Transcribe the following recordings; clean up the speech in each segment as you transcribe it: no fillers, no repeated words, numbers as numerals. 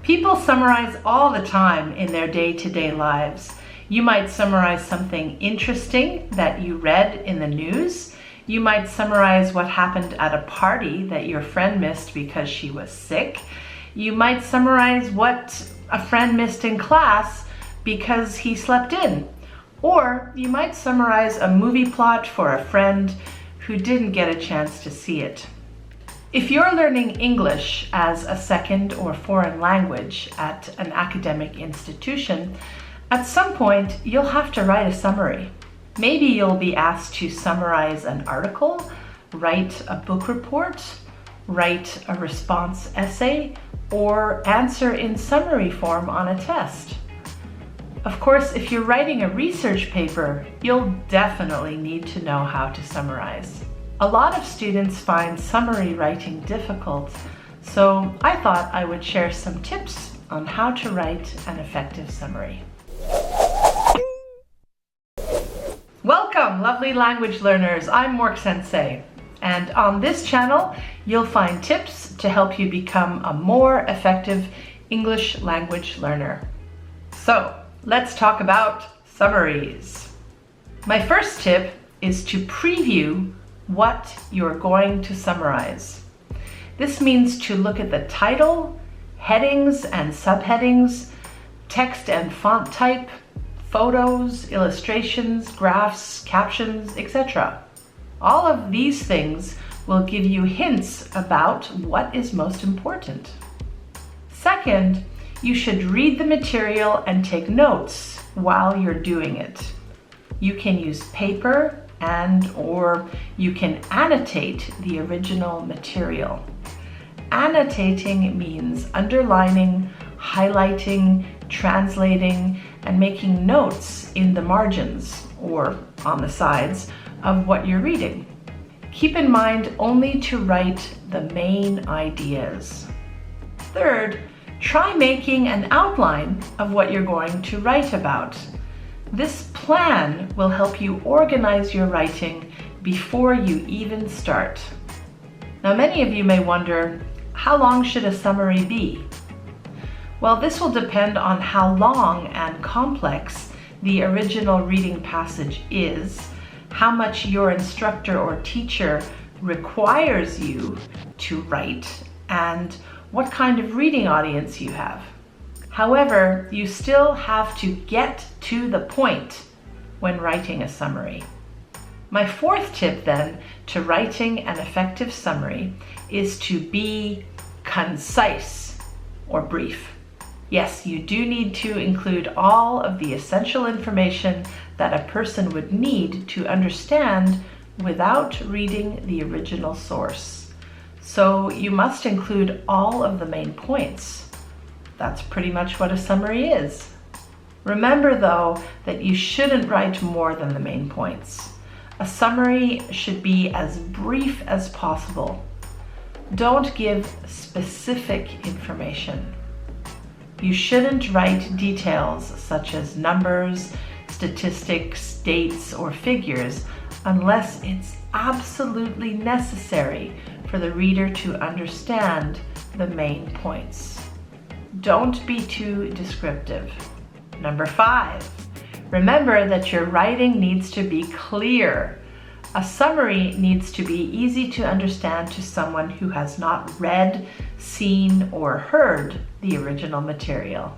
People summarize all the time in their day-to-day lives. You might summarize something interesting that you read in the news. You might summarize what happened at a party that your friend missed because she was sick. You might summarize what a friend missed in class because he slept in. Or you might summarize a movie plot for a friend who didn't get a chance to see it. If you're learning English as a second or foreign language at an academic institution, at some point you'll have to write a summary. Maybe you'll be asked to summarize an article, write a book report, write a response essay, or answer in summary form on a test. Of course, if you're writing a research paper, you'll definitely need to know how to summarize. A lot of students find summary writing difficult, so I thought I would share some tips on how to write an effective summary. Welcome, lovely language learners. I'm MORKSENSEI, and on this channel, you'll find tips to help you become a more effective English language learner. So, let's talk about summaries. My first tip is to preview what you're going to summarize. This means to look at the title, headings and subheadings, text and font type, photos, illustrations, graphs, captions, etc. All of these things will give you hints about what is most important. Second, you should read the material and take notes while you're doing it. You can use paper or you can annotate the original material. Annotating means underlining, highlighting, translating, and making notes in the margins or on the sides of what you're reading. Keep in mind only to write the main ideas. Third, try making an outline of what you're going to write about. This plan will help you organize your writing before you even start. Now, many of you may wonder, how long should a summary be? Well, this will depend on how long and complex the original reading passage is, how much your instructor or teacher requires you to write, and what kind of reading audience you have. However, you still have to get to the point when writing a summary. My fourth tip then to writing an effective summary is to be concise or brief. Yes, you do need to include all of the essential information that a person would need to understand without reading the original source. So you must include all of the main points. That's pretty much what a summary is. Remember though that you shouldn't write more than the main points. A summary should be as brief as possible. Don't give specific information. You shouldn't write details such as numbers, statistics, dates, or figures unless it's absolutely necessary for the reader to understand the main points. Don't be too descriptive. Number 5, remember that your writing needs to be clear. A summary needs to be easy to understand to someone who has not read, seen, or heard the original material.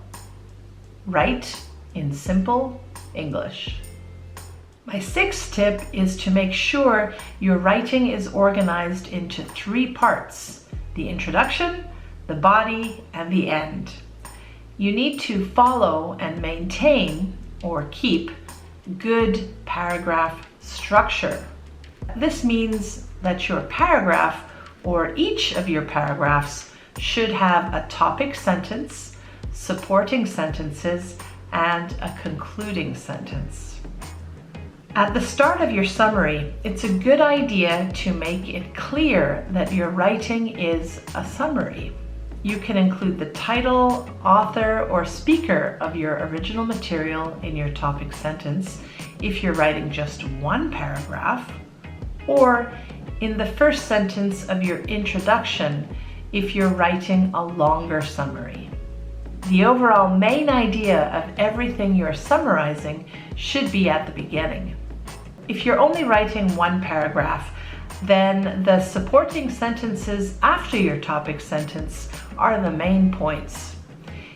Write in simple English. My 6th tip is to make sure your writing is organized into 3 parts: the introduction, the body, and the end. You need to follow and maintain or keep good paragraph structure. This means that your paragraph or each of your paragraphs should have a topic sentence, supporting sentences, and a concluding sentence. At the start of your summary, it's a good idea to make it clear that your writing is a summary. You can include the title, author, or speaker of your original material in your topic sentence if you're writing just one paragraph, or in the first sentence of your introduction if you're writing a longer summary. The overall main idea of everything you're summarizing should be at the beginning. If you're only writing one paragraph, then the supporting sentences after your topic sentence are the main points.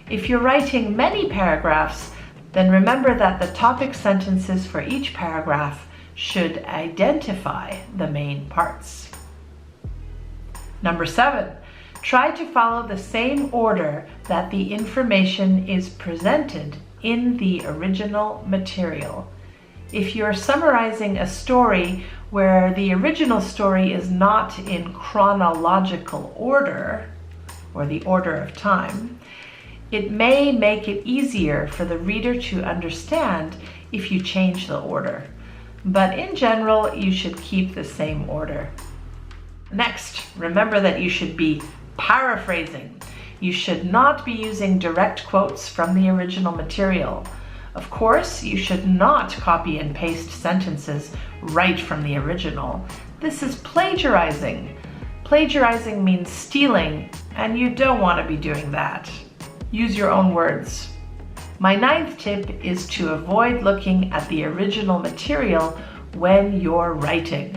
If you're writing many paragraphs, then remember that the topic sentences for each paragraph should identify the main parts. Number 7, try to follow the same order that the information is presented in the original material. If you're summarizing a story where the original story is not in chronological order, or the order of time, it may make it easier for the reader to understand if you change the order. But in general, you should keep the same order. Next, remember that you should be paraphrasing. You should not be using direct quotes from the original material. Of course, you should not copy and paste sentences right from the original. This is plagiarizing. Plagiarizing means stealing, and you don't want to be doing that. Use your own words. My 9th tip is to avoid looking at the original material when you're writing.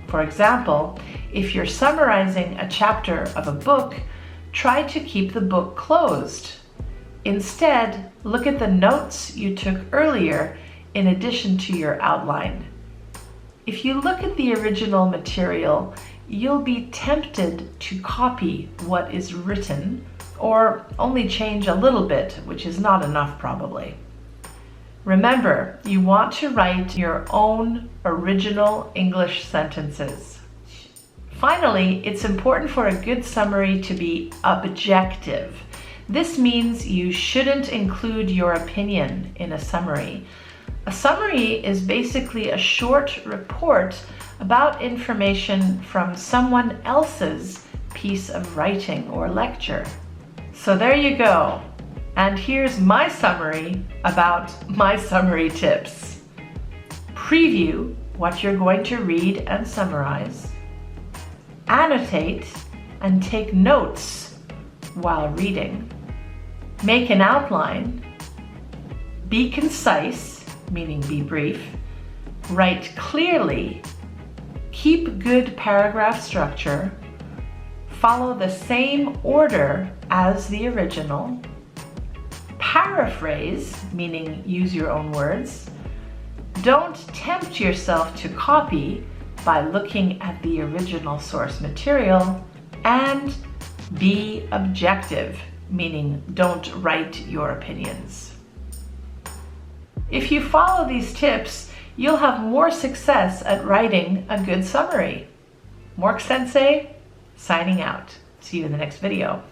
For example, if you're summarizing a chapter of a book, try to keep the book closed. Instead, look at the notes you took earlier in addition to your outline. If you look at the original material, you'll be tempted to copy what is written, or only change a little bit, which is not enough probably. Remember, you want to write your own original English sentences. Finally, it's important for a good summary to be objective. This means you shouldn't include your opinion in a summary. A summary is basically a short report about information from someone else's piece of writing or lecture. So there you go. And here's my summary about my summary tips. Preview what you're going to read and summarize. Annotate and take notes while reading. Make an outline. Be concise, meaning be brief. Write clearly. Keep good paragraph structure. Follow the same order as the original. Paraphrase, meaning use your own words. Don't tempt yourself to copy by looking at the original source material. And be objective, meaning don't write your opinions. If you follow these tips, you'll have more success at writing a good summary. MORKSENSEI, signing out. See you in the next video.